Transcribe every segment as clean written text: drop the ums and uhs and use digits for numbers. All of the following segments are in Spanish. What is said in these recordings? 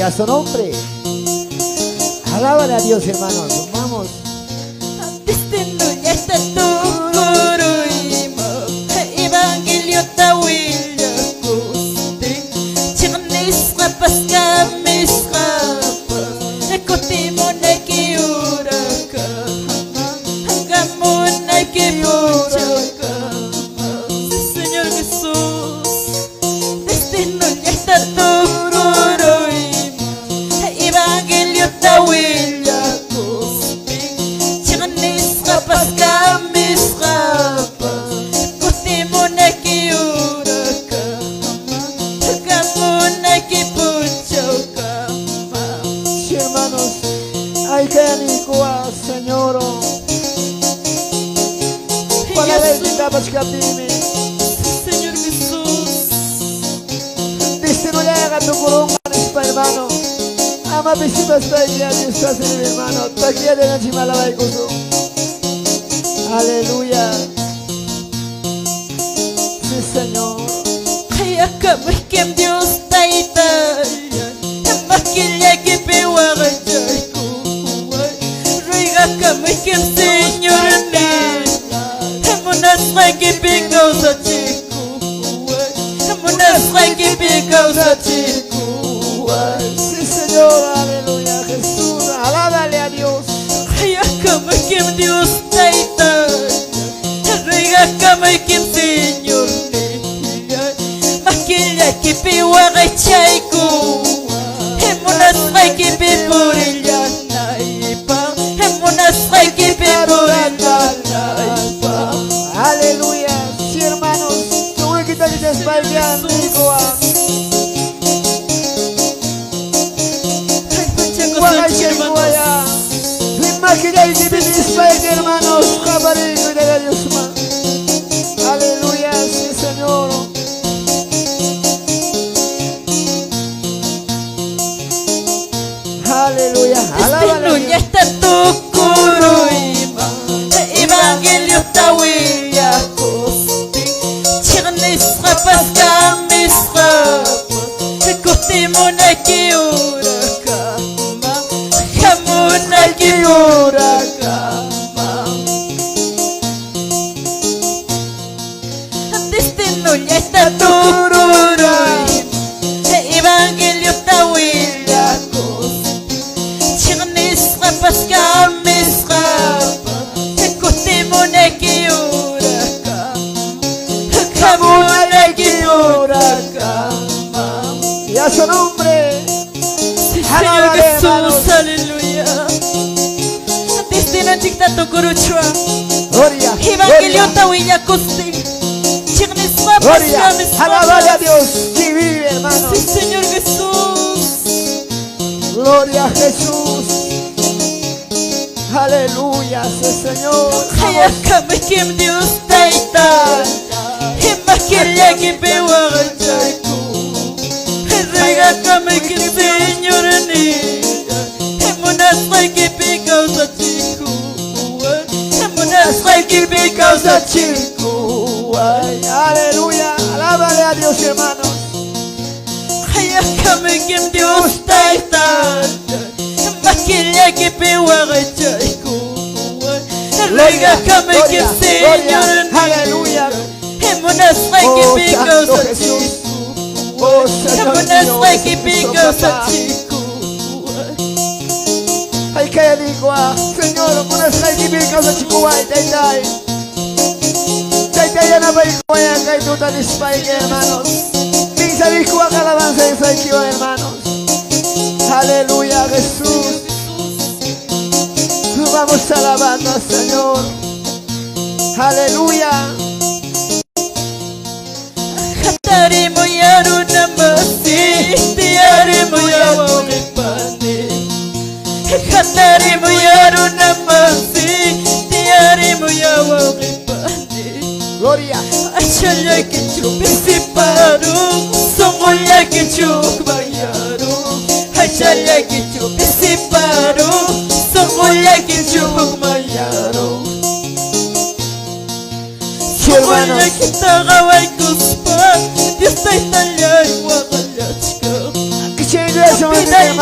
a su nombre. Alábale a Dios, hermanos. Vamos. Destino ya está todo Evangelio tawilla kusti Chignis rapas kamis rapas Ekotimone kiura kama Hangamone kipucha kama Señor Jesús Destino ya está todo Evangelio tawilla kusti Chignis rapas kamis rapas Ekotimone kiura kama Hangamone kipucha kama Sí, hermanos. Ay, que anicua, Señor. Para ver que tapas capime. Señor Jesús Destino ya haga tu corona, hermano. Ama visitas para el día de esta serie, hermano. Taquilla de la chimala va a gozo. Aleluya. Sí, Señor. Kaya kami kim Diyos tayo Makilya kipiwagay ko Riga kami kim Señor nila Hamunas kay kipigaw sa chiko Hamunas kay kipigaw sa chiko Sí, Señor. Aleluya. Jesús. Alábale a Dios. Kaya kami kim Diyos tayo Riga kami kim Señor nila Makilya kipiwagay ko Hemunas kay kipipurilla naipa Hemunas kay kipipurilla naipa Aleluya. Sí, hermanos. Tú me quitas que te espaldan, Nicoa. Máquina y divinispa, hermanos, cabarico y de Dios más. Aleluya, sí, Señor. Aleluya, alábale. Aleluya está tu kuruima Evangelio tawilla kosti Chignis rapas kamis rapas Kotimuna kiura kama Hamuna kiura kama Destino ya está tu kuruima Evangelio tawilla kosti Chignis rapas kamis rapas Kotimuna kiura kama Hamuna kiura kama Y a su nombre. Señor Alábale, hermanos. Jesús, aleluya. Destino dictato kuruchua Gloria, Evangelio gloria, tawilla kusti Chignis rapas gloria. kamis Alábale a rapas Dios que vive, hermanos. Sí, Señor Jesús Gloria a Jesús. Aleluya, sí, Señor. Kaya kami kim Diyos tayo Himakilya kipiwagay ko Riga kami kim Señor nila Hemunas kay kipigaw sa chiko Hemunas kay kipigaw sa chiko Aleluya. Alábale a Dios, hermanos. Kaya kami kim Diyos tayo Makilya kipiwagay ko Riga kami kim Señor nila Aleluya. Hemunas kay Oh, kipigaw Santo sa Jesús. chiko Oh, Señor Hemunas Dios, kay Jesús, kipigaw sa papá. chiko Ay, que digo, Señor, munas kay kibikaw sa chikuway, tay. Tay ya na ba ikuwaya kay tutan ispay, hermanos. Minsan ikuwa alabanza en sa ikiwa, hermanos. Aleluya, Jesús. Vamos alabando al Señor. Aleluya. Hatari mo yaro namasi Tiari mo yawo ipani Hatari mo yaro namasi Tiari mo yawo ipani Gloria. Achala que chupisi paro Songoya que chukbayaro Achala que chupisi paro Songoya que chukbayaro hermanos. Songoya que tagaway kuspa Dios ta italya y wagalachka Que chévere eso, hermanos.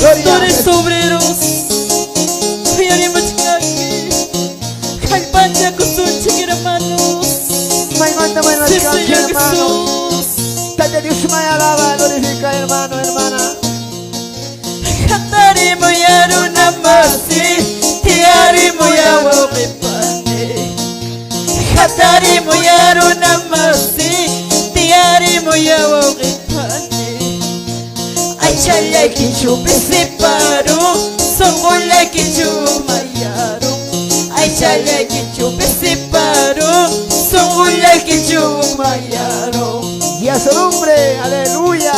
Gloria a pastores Jesús. obreros, Calpanya kusunchik hermanos. Maimanta, Sí, Señor hermano. Jesús. Date Dios me alaba, glorifica, hermano, hermana. Cantare moyaruna masi, tiari moyawo repane. Cantare moyaruna masi, tiari moyawo repane. Ay chala kichu pesiparo, songola kichu mayaro. Ay chala kichu pesiparo, songola kichu mayaro. Y a su nombre, aleluya.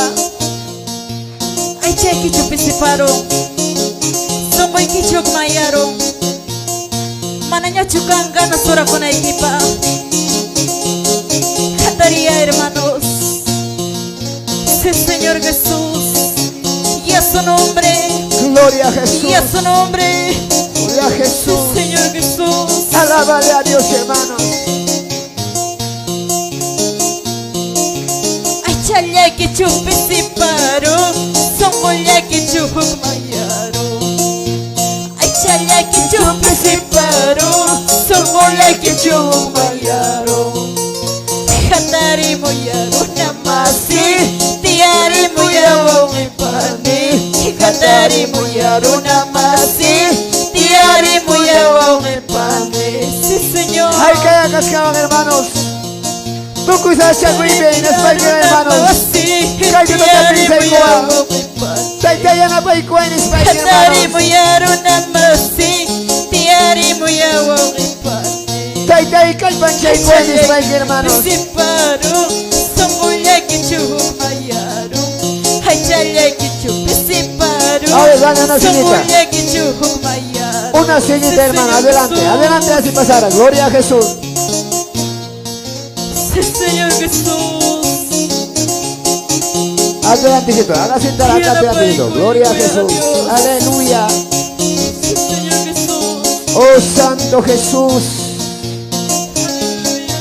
Ay chala kichu pesiparo, songola kichu mayaro. Mananya chukanga na sura con equipa. Cantaría hermanos. Sí, Señor Jesús. Y a su nombre. Gloria a Jesús. Y a su nombre. Gloria a Sí, Jesús. Señor Jesús. Alábale a Dios, hermanos. Ay chala que chupe si paro. Songola que chupe mayaro. Ay chala que chupe si paro. Songola que chupe mayaro. Hatari moyaro namasi. Tiari moyaro repane. Hatari moyaro namasi. Tiari moyaro repane. Sí, Señor. Ay, que haya cascaban, hermanos. Tú quizás se acuibe y nos paigan, hermanos. Kayo na tapin sa ikuha. Tayo na pa ikuha ni Spike, Hatari hermanos. moyaro namasi. Tiari moyaro repane. Tayo kalpan sa ikuha ni Spike, hermanos. Pesiparo, songola que chumayaro. Ay chala que pesiparo. Ahora, dale una sillita. Songola que chumayaro. Una sillita, hermano. Adelante, adelante, así pasará. Gloria a Jesús. Sí, Señor Jesús. Adelante, hijito. Haga sentar acá, adelante. Gloria a Jesús. Aleluya. Sí, Señor Jesús. Oh, Santo Jesús. Aleluya,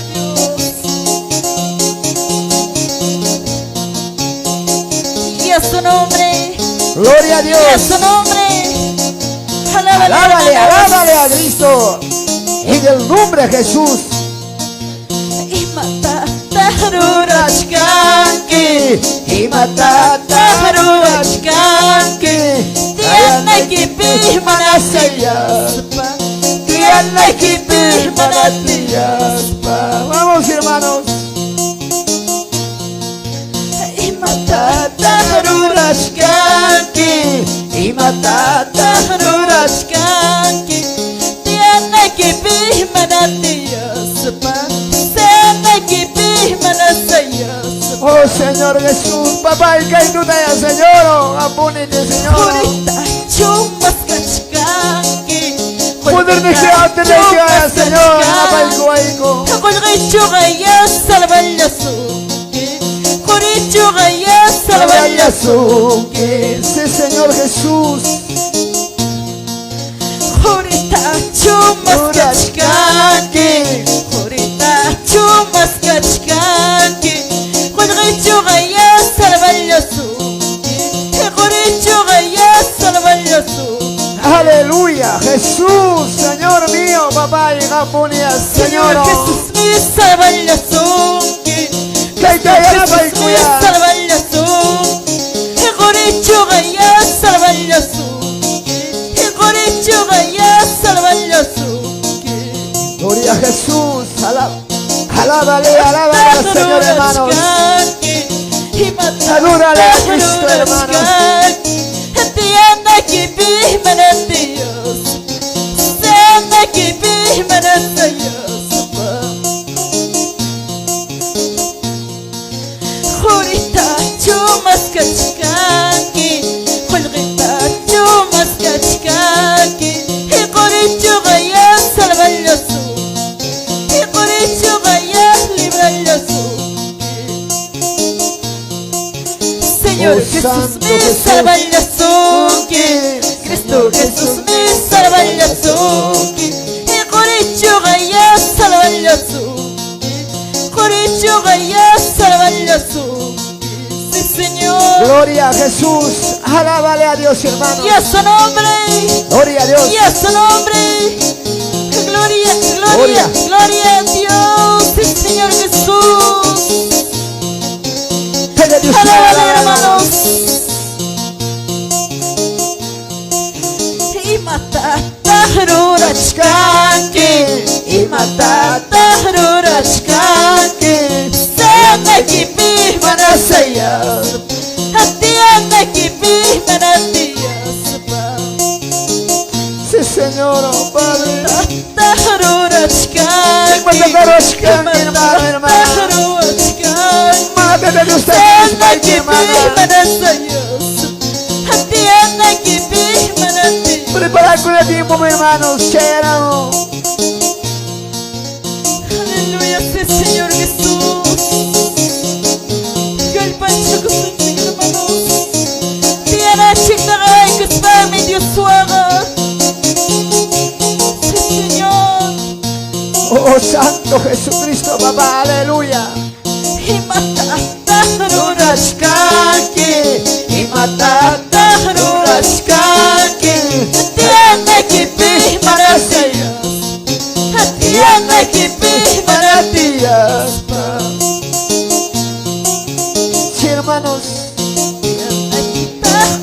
Dios. Y a su nombre. Gloria a Y a Dios. su nombre. Alábale, Alábale, hermanos. alábale a Cristo. En el nombre de Jesús. Y mata tarurachkanki. Y mata Tarurachkanki. Tiana ki manasayaspa. Tiana ki manatiyaspa. Vamos, hermanos. Y mata Tarurashkanki. Y mata tarurachkanki. Tiana ki manatiyaspa. Tiana ki manasayaspa. Oh, Señor Jesús. Papá, y que tú te hayas, Señor. Apúnete, Señor. Purita chumas kachkanki. Poder de crearte, de crear, Señor. Apaico, aico. Colgaichugaya salvallazuki. Corichugaya salvallazuki. Sí, Señor Jesús. Purita chumas kachkanki. Purita chumas kachkanki. Colgaichugaya salvallazuki. Corichugaya salvallazuki. Aleluya. Jesús, Señor mío, papá, y Japonia, Señor Señor. Jesús mi salvallazuki. Que te haya Jesús mi paicuya. salvallazuki. Corichugaya salvallazuki. Corichugaya salvallazuki. Gloria a Jesús. Alábale, alábale al Señor, hermanos. Salúdale a Cristo, hermanos. Entienda que vive en Dios. Entienda que vive en Dios. Jurita chumas kachkanki. Jurita chumas kachkanki. Y corichugaya salvallazuki. Y corichugaya librallazuki. Señor Oh, Jesús Santo me Jesús. salvallazuki. Cristo Jesús me salvallazuki. Y corichugaya salvallazuki. Corichugaya salvallazuki. Sí, Señor. Gloria a Jesús. Alábale a Dios, hermano. Y a su nombre. Gloria a Dios. Y a su nombre. Gloria, gloria, Gloria. gloria a Dios. Sí, Señor Jesús. Dele Dios, Alábale, hermanos. Y matata rurachkanki. Y matata rurachkanki. Sana kipi manasaya. Atiana kipi manatiyaspa. Sí, Señor, oh Padre. Matata rurachkanki. Matata rurachkanki, hermano, hermano. Matata rurachkanki. Mátate de usted, Sana mi kipi hermana. manasayas. Atiana kipi manatiyaspa. Prepara con el tiempo, mi hermano. Cherano. Aleluya, sí, Señor Jesús. Que el pancho que se hermanos. Tiene chingada y que espera mi Dios suaga. Sí, Señor. Oh, Santo Jesucristo, papá. Aleluya. Y matata Rurachkanki. Y matata rurachkanki. Tiene que pi marasayas. Tiene que pi Maravillas. Sí, hermanos.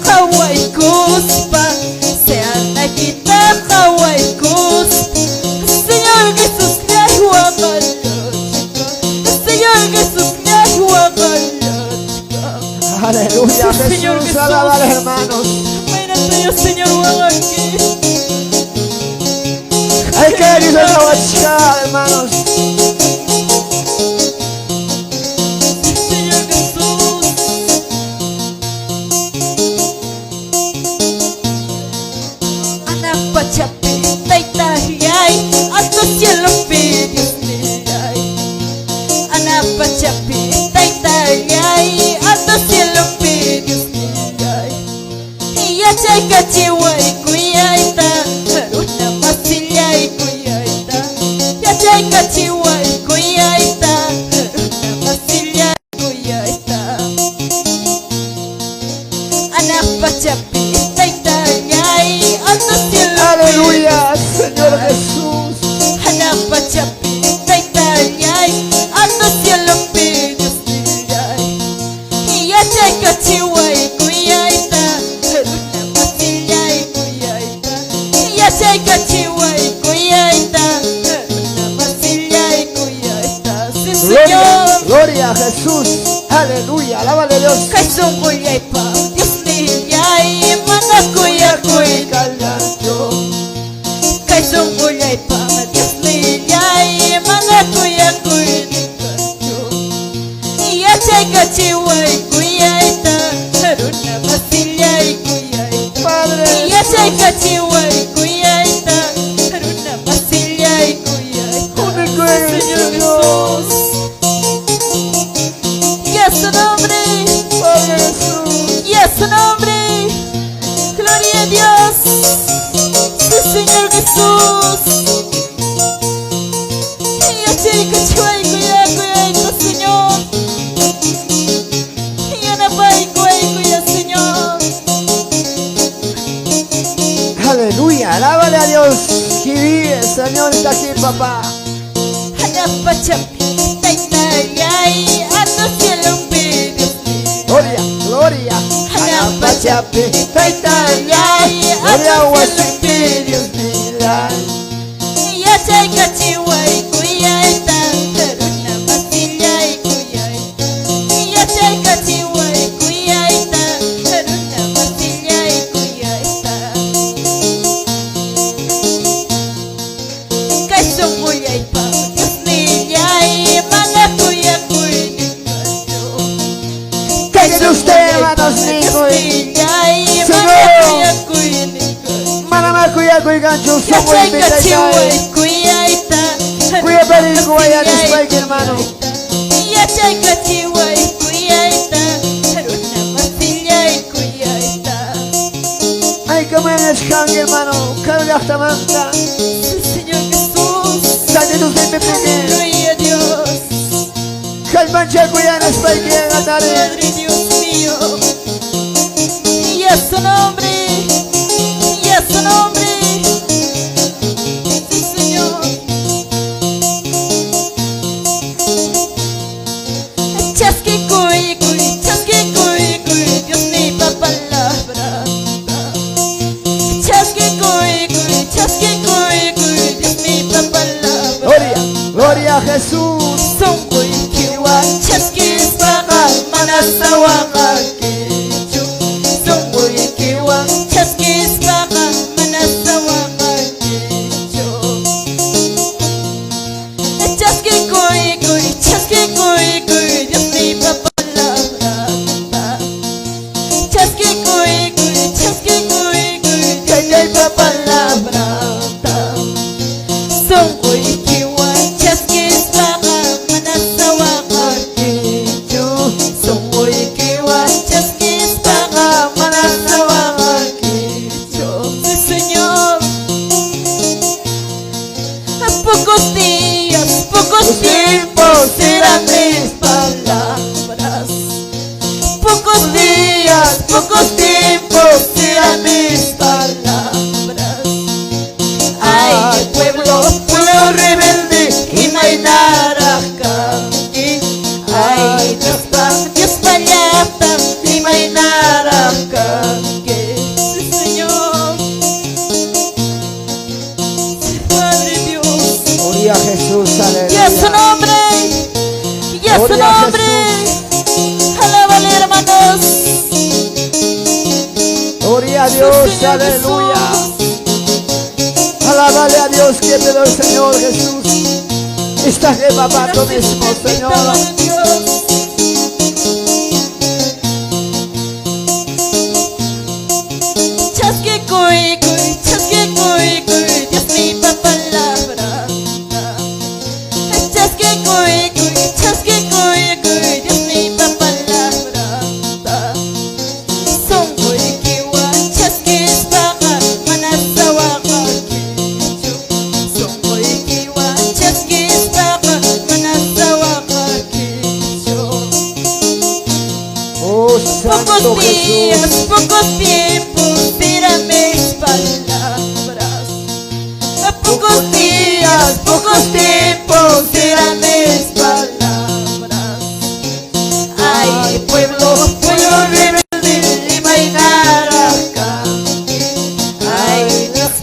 Hawaii Cuspa, sean aquí Hawaii Cuspa. Señor Jesús me ayuda, Señor Jesús me ayuda. Aleluya, Sí, Señor Jesús. Jesús. Alábale, hermanos. Mírate yo, Señor, aquí. Hay que ir a la huachca, hermanos. Señor Jesús. Ana pachapi, taita yay, a tu cielo pidios ay. Ana pachapi, taita yay, a tu cielo pidios ay. Y ya checa chihuay cuyaita, una masilla y cuyaita. Ya checa chihuay cuyaita, una masilla y cuyaita. Ana pachapi, taita yay, a tu cielo Aleluya, Señor Jesús. Ana pachapi, taita yay, a tu cielo pidios ay. Y ya checa chihuay cuyaita, una masilla y cuyaita. Y ya checa chihuay cuyaita, una masilla y cuyaita. Sí, Gloria, Señor. gloria a Jesús. Aleluya, alábale a Dios. Kaisong kuyay pa, Diyos niyay, mga kuya-kuy kalanyo. Kaisong kuyay pa, Diyos niyay, mga kuya-kuy kalanyo. Iya chay kachiway kuyay ta, harun na masilyay kuyay ta. Padre. Iya chay kachiway kuyay ta, harun na masilyay kuyay ta. Único eres, Señor Señor. Jesús. Y a su nombre. Padre Jesús. Y a su nombre, gloria a Dios, sí, Señor Jesús. Y a chica chuay cuya cuya Señor. Y a napay cuya Señor. Aleluya, alábale a Dios. Que vive, Señor, está aquí, papá. Anapachapi, taitayay, a tu cielo pidios. Gloria, gloria. Anapachapi, taitayay, a Gloria, tu cielo Huachipidios, mira. Y a chica chihuay cuya está, haruna masilla y cuya está. Y a chica chihuay cuya está, haruna masilla y cuya está. Kaisong kuya ipa, Diyos niyay, mga kuya-kuy ni Kayo. Cállate usted, hermanos, hijo. Niyay, Señor. mga kuya-kuy ni Kayo. Manama, cuya, cuya, gancho, Ya somos chay invitados. kachiway kuya ita, Kuya, pari, kuya, dispay, hermano. Ya chay kachiway kuya ita, haruna masilla y kuya ita. Ay, como en el shangue, hermano. Carga hasta manta. Sí, Señor Jesús. Cállate usted, me pegue. Aleluya, Dios. Calmancha, cuya, en spike, en la tarde. Padre Dios mío. Y a Jesús. Sungguh kiwa chaskis bakal manasawa kakichu. Sungguh kiwa chaskis bakal manasawa kakichu. Chaski kui Dios mi papalabra. Chaski kui Dios mi papalabra. Sungguh kiwa chaskis bakal manasawa kakichu. Sungguh kiwa chaskis bakal manasawa kakichu. Sí, Señor. A pocos tiempos serán mis palabras. Pocos días, pocos tiempos serán mis palabras. Ay, pueblo rebelde y mainaracaki. Ay, Dios pallata y mainaracaki. Sí, Señor. Padre Dios. Gloria a Jesús, Y a aleluya. su nombre. Y a su Gloria a nombre. Alábale, hermanos. Gloria a Dios, Sí, Señor aleluya. Jesús. Alábale a Dios que te doy, Señor Jesús. Esta jeva para tú mismo, Señor. Padre Dios. Chasque cuy, Dios mi papalabra. Chasque cuy, Dios mi papalabra. Sungguh kiwa chaskis bakal manasawa kakichu. Sungguh kiwa chaskis bakal manasawa kakichu. Oh, Santo Jesús. Pocos tiempos serán mis palabras. A pocos días, pocos tiempos serán mis palabras. Ay, pueblo rebelde y mainaracaki. Ay, Dios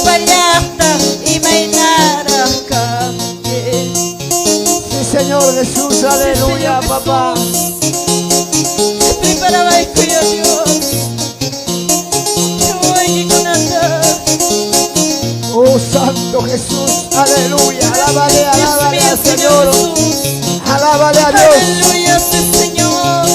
pallata y mainaracaki. Sí, Señor Jesús, aleluya, Señor papá. Preparaba el cuello, Dios. Yo voy con andar. Oh, Santo Jesús, aleluya. Alábale, alábale al Dios mío, Señor. Jesús. Alábale a Dios. Aleluya, sí, Señor.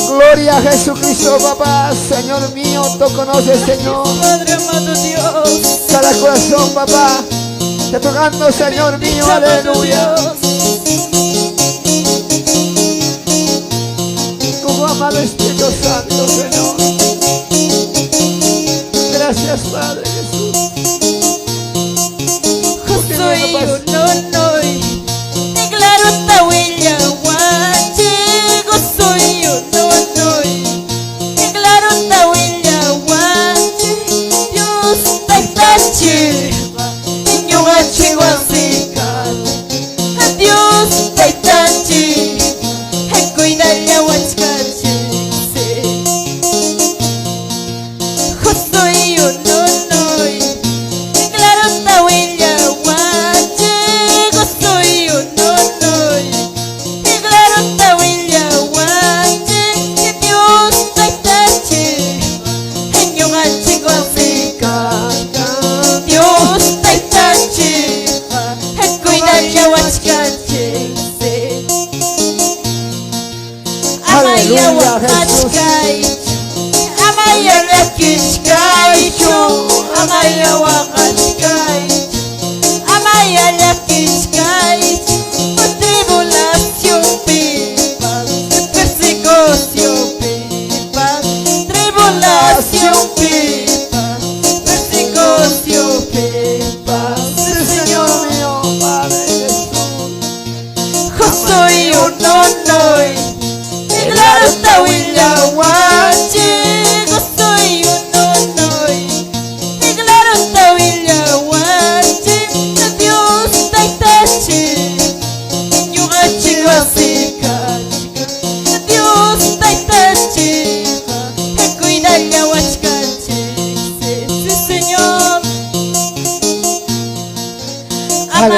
Gloria a Jesucristo, papá. Señor mío, tú conoces, Señor. Padre amado Dios. Cada corazón, papá. Te tocando, Señor mío, Amado aleluya. Dios. Como amado Espíritu Santo, Señor. Gracias, Padre Jesús. Soy un noy. Declaro tawilla guachi. Soy un noy. Declaro tawilla guachi. Dios taitachi. Niño gachi guasicar. Adiós taitachi. Cuida ya guachcachi. Soy un noy. Declaro tawilla guachi. Soy un noy. Declaro tawilla guachi. Dios taitachi. Niño gachi guasicar. Dios taitachi. Cuida ya guachcachi. Amaya wakachkai. Amaya lakishkai. Amaya wakachkai. Amaya lakishkai. Tribulación pipas, persecución pipas, tribulación pipas, persecución pipas. Sí, Señor mío, Padre Jesús. Soy un noy. Declaro tawilla guachi. Soy un noy. Declaro tawilla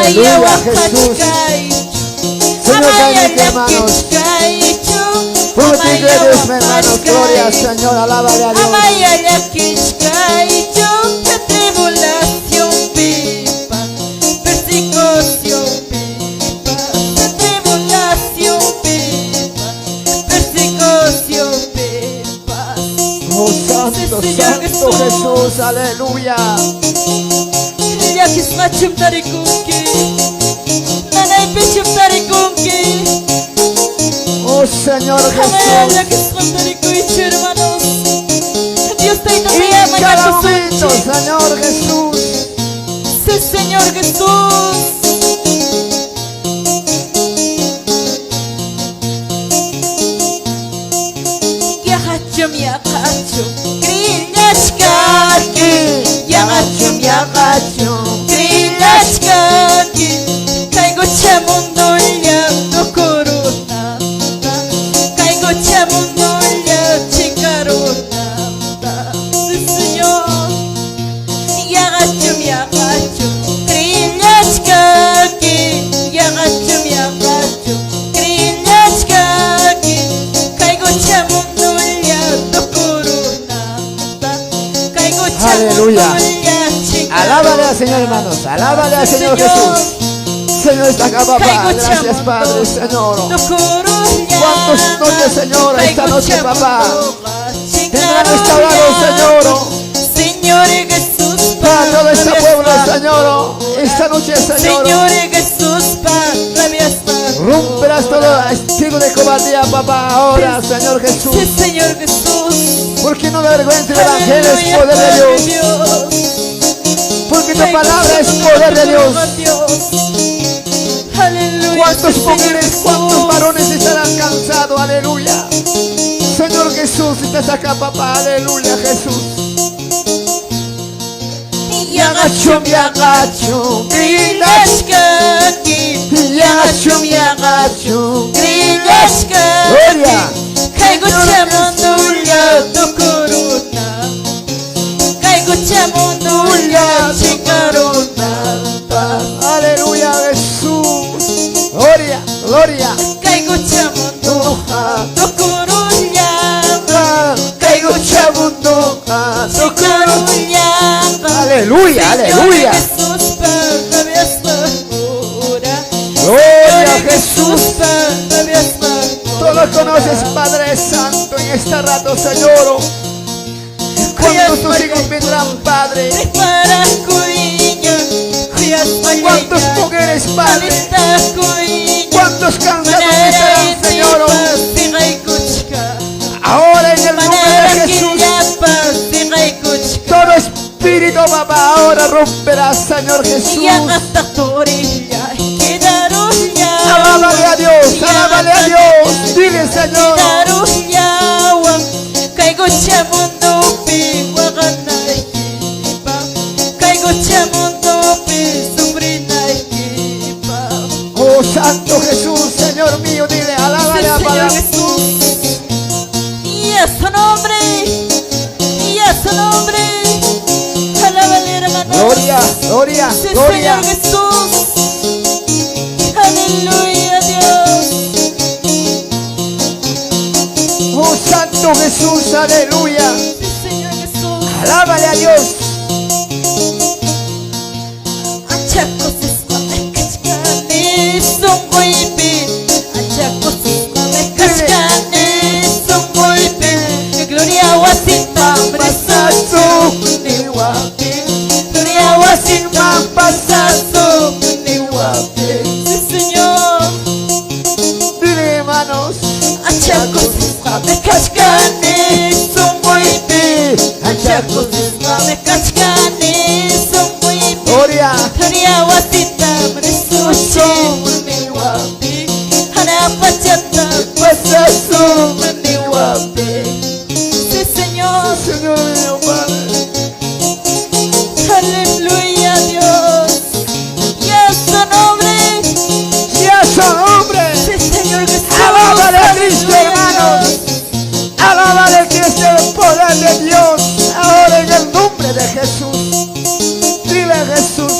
Aleluya, Jesús. Señor, cállate, hermanos. Por ti, Dios, hermanos, gloria al Señor, alábale a Dios. Tribulación viva, persecución viva, tribulación viva, persecución viva. Oh, Santo, Santo Jesús, aleluya. Ya que es machum tarikunki, nanay pichum tarikunki. Oh, Señor Ya Jesús. que es tarikunki, hermanos. Dios te ama y Cada momento, Señor Jesús. Sí, Señor Jesús. Yagachum, grillachkaki. Yagachum, grillachkaki. Kaigo chamundoya tokoruna. Kaigo chamundoya chikaruna. Sí, Señor. Yagachum, grillachkaki. Yagachum, grillachkaki. Kaigo chamundoya tokoruna. Kaigo Aleluya. chamundoya chikaruna. Alábale al Señor, hermanos. Alábale al Señor Jesús. Señor está acá, papá. Gracias, Padre, Señor. ¿Cuántos noches, Señor, esta noche, papá? Tendrán restaurado, Señor. Señor Jesús, Para todo este pueblo, Señor. Esta noche, Señor. Señor Jesús, Romperás todo estilo de cobardía, papá. Ahora, Señor Jesús. Sí, Señor Jesús. Porque no avergüenza el Evangelio es poder de Dios. Porque tu palabra es poder de Dios. Aleluya. ¿Cuántos mujeres, cuántos varones estarán cansados? Aleluya. Señor Jesús, estás acá, papá. Aleluya, Jesús. Yagachum, Grillachkaki. Yagachum, Grillachkaki. Kaigo chamundulla tokoruna. Kaigo chamundulla chikaruna. Aleluya, Jesús. Gloria, gloria. Kaigo chamundulla tokoruna. Caigo chabundo. Chikaruna. Aleluya, aleluya. Jesús, Padre, me asegura. Gloria a Jesús. Padre, me asegura. Tú lo conoces, Padre Santo, en este rato, Señor. ¿Cuántos tus hijos vendrán, Padre? ¿Cuántos mujeres, Padre? ¿Cuántos cansados estarán, Señor? Ahora en el nombre de Jesús, todo espíritu, papá, ahora romperá, Señor Jesús. Alábale a Dios, alábale a Dios. Dile, Señor. Oh, Santo Jesús, Señor mío, dile, alábale a Señor Padre. Jesús, y a su nombre, alábale, hermano. Gloria, gloria, Sí, gloria. Señor Jesús, aleluya, Dios. Oh, Santo Jesús, aleluya. Sí, Señor Jesús. Alábale a Dios. Achacos escuame son golpe. Achacos escuame son golpe. Gloria wasita Pasazo, ni guape. Gloria wasita pasazo, ni guape. Sí, Señor. dile, hermanos. Achacos escuame son golpe. Achacos escuame son golpe. Gloria. Gloria wasita mresushi ni guape. Hana pachata Pasazo, ni guape. Sí, Señor. Señor mío, Padre. Aleluya, Dios. Y a su nombre. Y a su nombre. Sí, Señor Jesús. Alábale a Cristo, Aleluya, hermanos. Alábale que es el poder de Dios. Ahora en el nombre de Jesús. Dile, Jesús.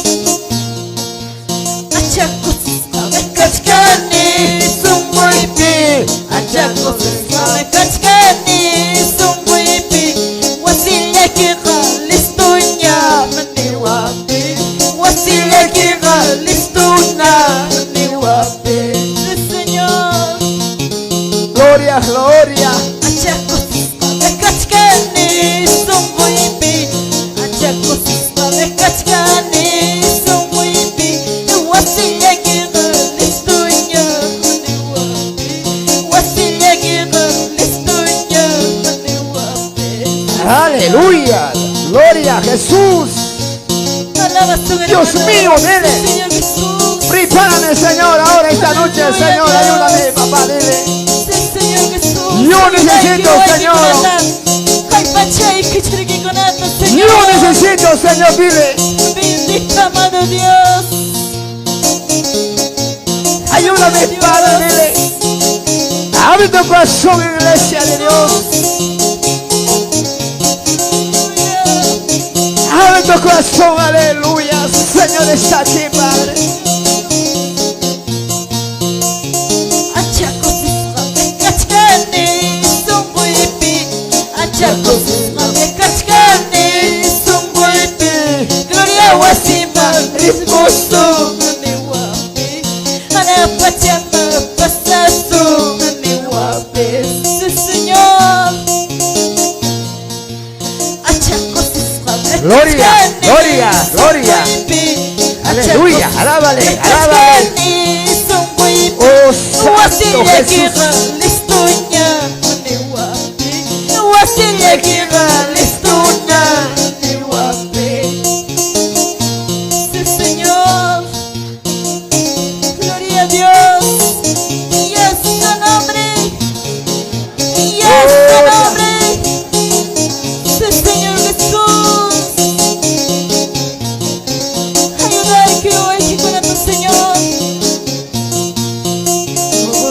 Gloria, gloria. Aleluya, gloria a Jesús. Dios mío, dile. Prepárame, Señor, ahora esta noche, Señor, ayúdame, papá, dile. Yo necesito, Señor. Yo necesito, Señor, dile. Bendito amado Dios. Ayúdame, Padre, dile. Abre tu corazón, iglesia de Dios. Abre tu corazón, aleluya. Señor está aquí, Padre. Gloria wasimba riposo mami wape anapatia mapasaso mami wape Señor. Gloria, gloria, gloria. Aleluya, alábale, alábale. Oh, Santo Jesús. Señor, gloria a Dios, y a su nombre, y a su nombre, Señor Jesús. Ayuda que hoy con tu Señor.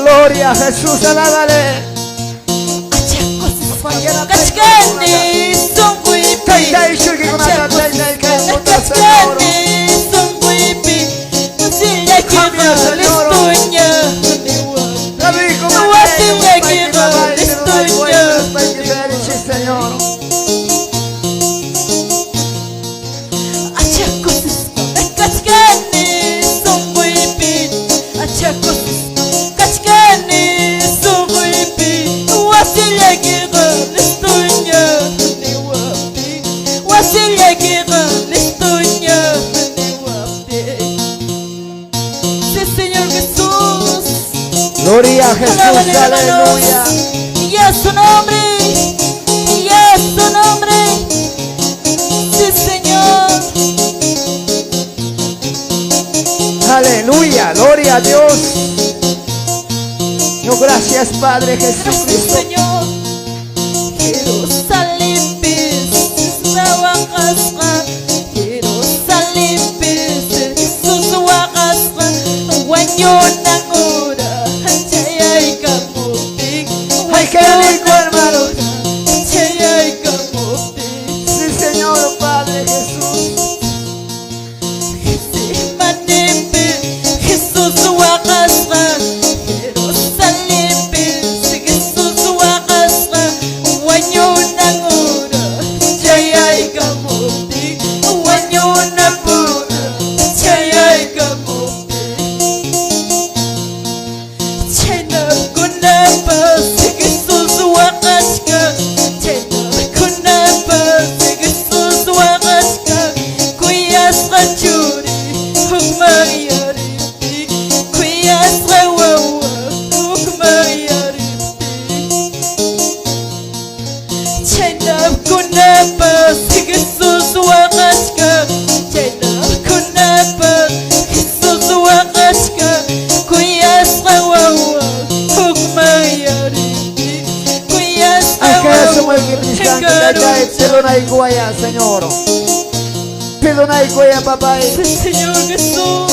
Gloria a Jesús, alábale. Gloria a Jesús, aleluya. Y a su nombre, y a su nombre, sí, Señor. Aleluya, gloria a Dios. No, gracias, Padre Gracias, Jesucristo. Señor. Jerusalén, pes, Zawakasra. Jerusalén, pes, Jesús, Wakasra. Guanyona, ora, Chayay, Kamutik. Ay, qué rico, hermano. Chayay, Kamutik. Sí, Señor, Padre Jesús. Jesús, Wakasra. Jerusalén, pes, Jesús, Wakasra. Guanyona, ora, Chayay, Kamutik. Guanyona, ora, Chayay, Kamutik. Chayna, Kunapa, Jesús, Wakashka. Chayna, Kunapa, Jesús, Wakashka. Kuyas, Rachuri, Hukmayari. Kuyas, Rawawa, Hukmayari. Chayna, Kunapa, Jesús, Wakashka. Chayna, Kunapa, Jesús, Wakashka. Kuyas, Rawawa, Hukmayari. Kuyas, Ay, que eso Rawawa, muy que perdona y guaya, Señor. Perdona y guaya, papá. Señor Jesús.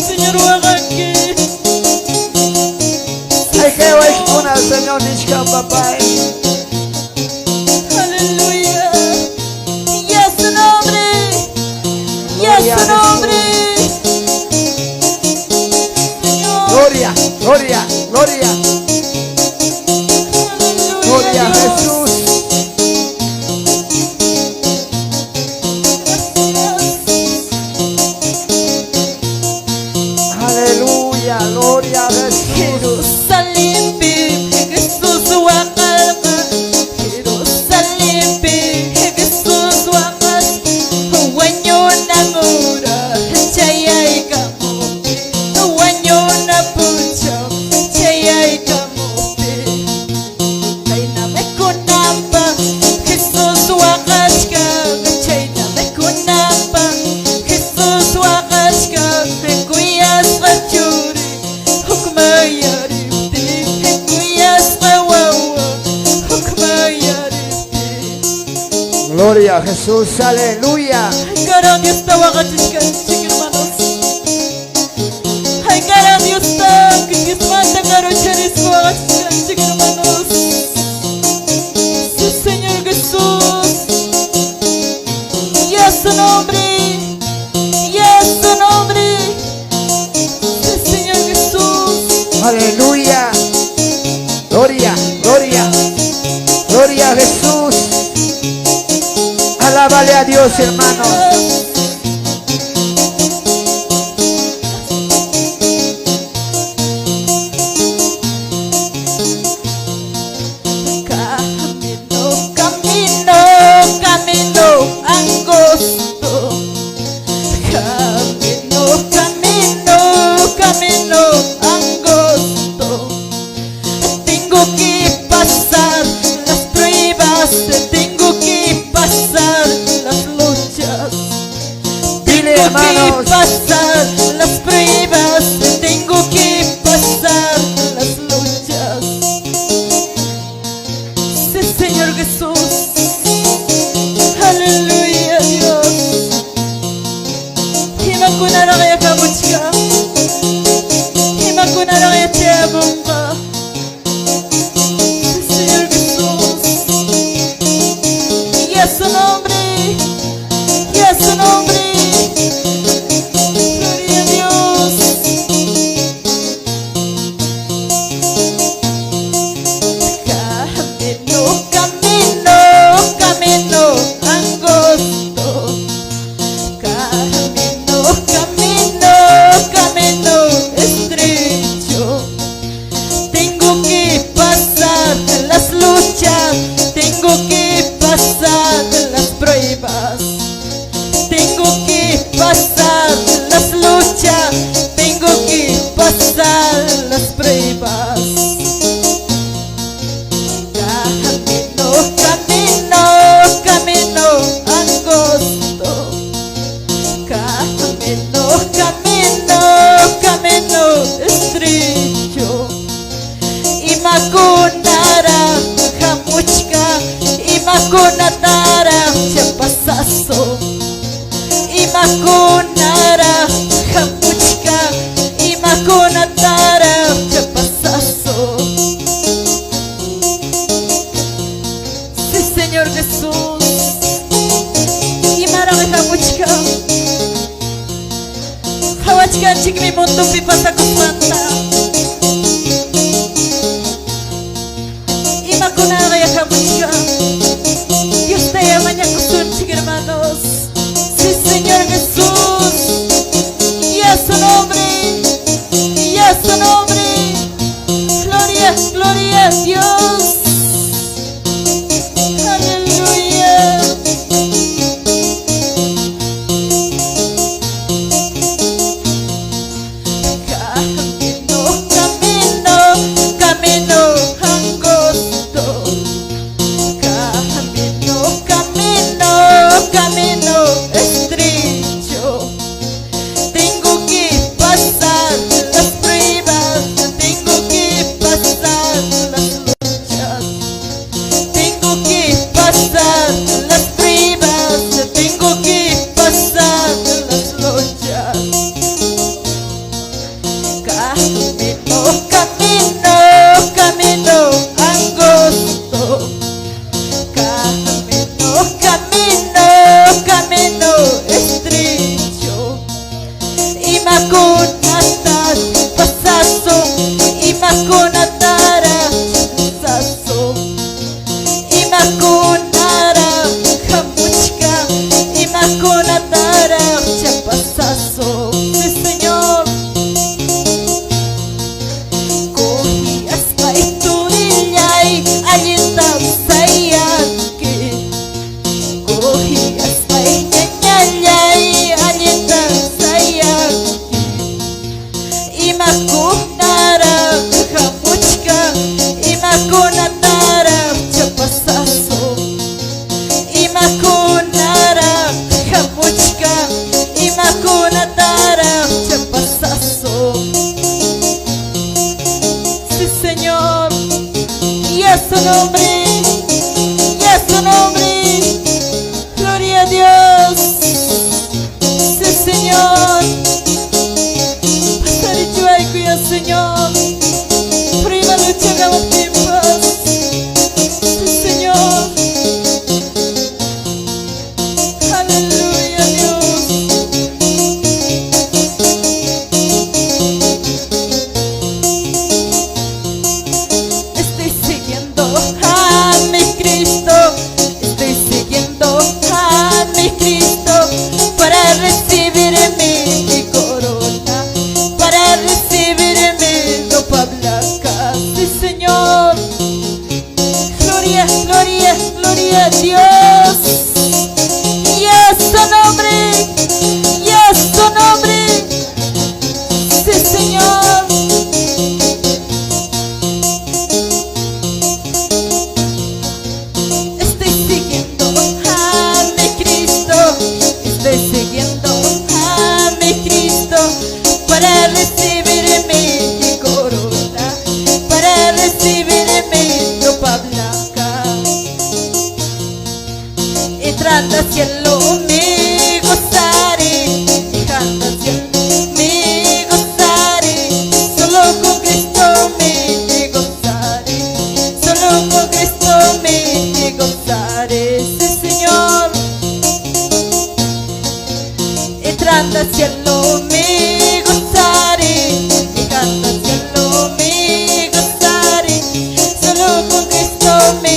Señor Wagaki. Ay, que voy con el Señor Nishka, papá. Aleluya. Y a su nombre. Y a su gloria. Gloria a Jesús. Aleluya, gloria a Jesús. Jerusalem be Jesus wakalka. Jerusalem be Jesus wakas. Wanyo nangura chayay kamote. Wanyo na pucho chayay kamote. Kay na me kunapa Jesus wakachka. Chay na me kunapa Jesus wakachka. Kuyas kachuri hukmayarifti. Kuyas kawawa hukmayarifti. Gloria a Jesús, aleluya. Cara Dios está wakachka, hermanos. Ay, cara Dios está, que Dios manda caro charis wakachka, hermanos. Sí, Señor Jesús. Y a su nombre, y a su nombre. Sí, Señor Jesús. Aleluya. Gloria, gloria. Gloria a Jesús. Alábale a Dios, hermanos. Camino, camino, camino angosto. Camino, camino, camino angosto. Tengo que pasar las pruebas, tengo que pasar las luchas. Dile, Tengo hermanos. que pasar las pruebas, tengo que pasar las luchas. Sí, Señor Jesús. Aleluya, Dios. Himakunara kaya kamuchka. Himakunara kaya tiabunga. Sí, Señor Jesús. Y a su nombre. Y a su nombre. Gloria a Dios. Camino, camino, camino angosto. Camino, camino, camino estrecho. Tengo que pasar las luchas, tengo que pasar las pruebas. Tengo que pasar las luchas, tengo que pasar las pruebas. Camino, camino, camino angosto. Camino, camino, camino estrecho. Imakunara hamuchka, imakunatara chapasaso. Imakunara hamuchka, imakunatara chapasaso. Sí, Señor Jesús. Imara hamuchka. Hawachka chikmi mundo pipasa kusanta. Imakunara hamuchka. Dios te llama ya kusunchik, hermanos. Sí, Señor Jesús. Y a su nombre. Y a su nombre. Gloria, gloria a Dios. Aleluya. Camino, camino, camino angosto. Camino, camino, camino estrecho. Tengo que pasar las pruebas, tengo que pasar las luchas. nombre, y a su nombre. Gloria a Dios. Sí, Señor. Pasare juai kuya Señor. Prima lucha gama timpas. Sí, Señor. Aleluya, Dios. Estoy siguiendo a mi Cristo. Estoy siguiendo a mi Cristo para recibir mi corona, para recibir mi ropa blanca. Sí, Señor. Gloria, gloria, gloria a Dios. Y a su nombre, y a su nombre. Sí, Señor. Estoy siguiendo a mi Cristo. Estoy siguiendo a mi Cristo para recibir mi corona, para recibir mi ropa blanca. Entrando al cielo me gozaré, entrando al cielo me gozaré, solo con Cristo me gozaré, solo con Cristo me gozaré. Sí, Señor. Entrando al cielo me gozaré, entrando al cielo me gozaré, solo con Cristo me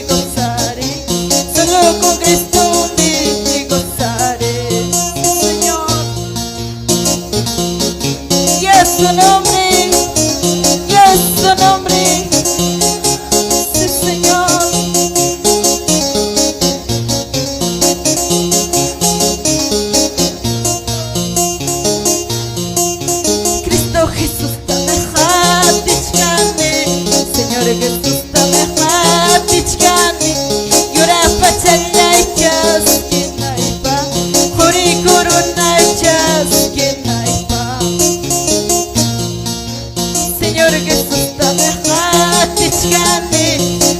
gozaré, solo con Cristo me gozaré. Señor. Y a su nombre, y a su nombre. Sí, Señor. Cristo Jesús tamehatichkani, Señor Jesús tamehatichkani, yura pachallaychas kinaypa, juri kurunaychas kinaypa. Señor Jesús tamehatichkani,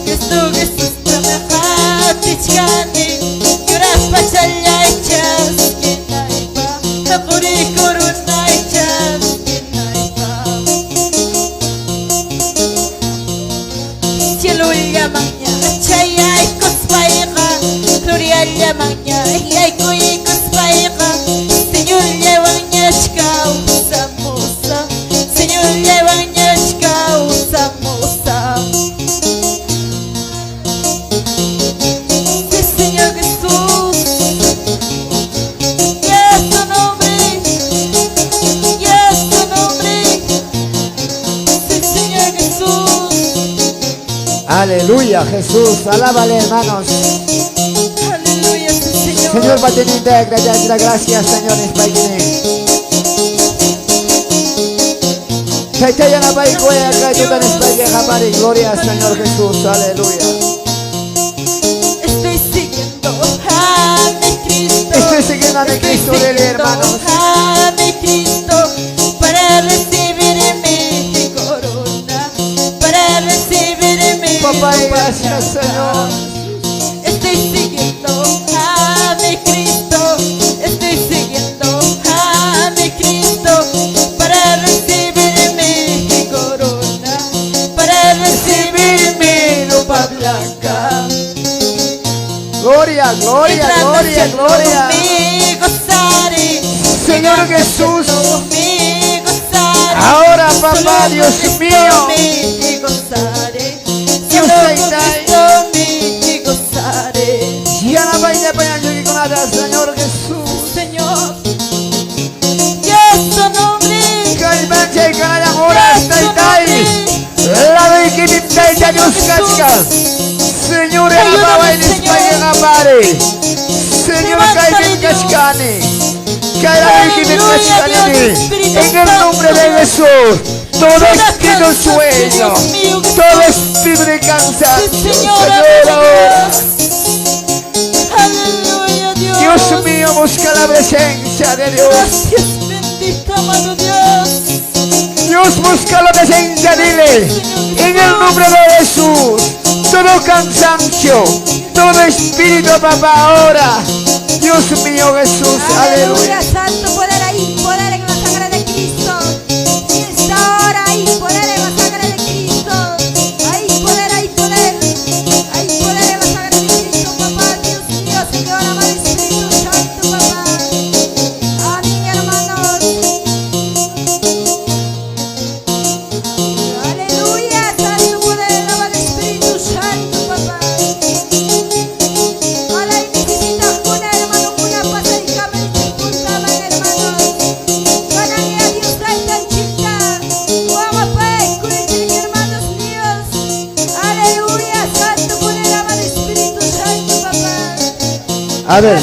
Cristo Jesús tamehatichkani, yura pachallaychas kinaypa, juri kurunaychas kinaypa. Cielo llamanya, chayay kuspaiqa, gloria llamanya, yay kuy kuspaiqa. Señor llevanya chkau samosa, Señor llevanya chkau samosa. Sí, Señor Jesús. Y a su nombre, y a su nombre. Sí, Señor Jesús. Aleluya, Jesús. Alábale, hermanos. Aleluya, sí, Señor. Señor, patenita, gracias, Señor, España. Chaitaya na bai kuya kay tutan España, Japari. Gloria al Señor Jesús. Aleluya. Estoy siguiendo a mi Cristo. Estoy siguiendo a mi Cristo, dile, hermanos. A mi Cristo para recibir mi corona, para recibir mi Papá, ropa gracias, blanca. Señor. Estoy siguiendo a mi Cristo. Estoy siguiendo a mi Cristo para recibir mi corona, para recibir mi ropa blanca. Gloria, gloria, gloria, gloria. Me gozaré, Señor Jesús. me gozaré. Ahora, papá, Dios mío. Me gozaré. Dios Solo te con da. Cristo me gozaré. Ya na bai de paña yo con nada, Señor Jesús. Señor. Y a su nombre. Calmanche y canalla ahora está y la de que te está Dios casca. Señor, amaba en España, Gapare. Señor, cae cascane. Cae la de que te cascane. En el nombre de Jesús. Todo espíritu sueño, todo espíritu de cansancio, Señor, ahora. Aleluya, Dios. Dios mío, busca la presencia de Dios. Gracias, bendito amado Dios. Dios busca la presencia, dile. En el nombre de Jesús. todo cansancio, todo espíritu, papá, ahora. Dios mío, Jesús, aleluya. Aleluya, santo poder ahí, poder en la sangre de Cristo. Y está ahora ahí, poder en la sangre de Cristo. Ahí poder en la sangre de Cristo, papá, Dios mío, Señor, amado Espíritu Santo, papá. Amén, hermanos. Aleluya, santo poder, amado Espíritu Santo, papá. Ojalá y necesitas una, hermano, una paz y cama y disculpaban, hermanos. Ganaré a Dios tan chica. Guapa, escuchen, hermanos míos. Aleluya, santo poder, amado Espíritu Santo, papá. A ver,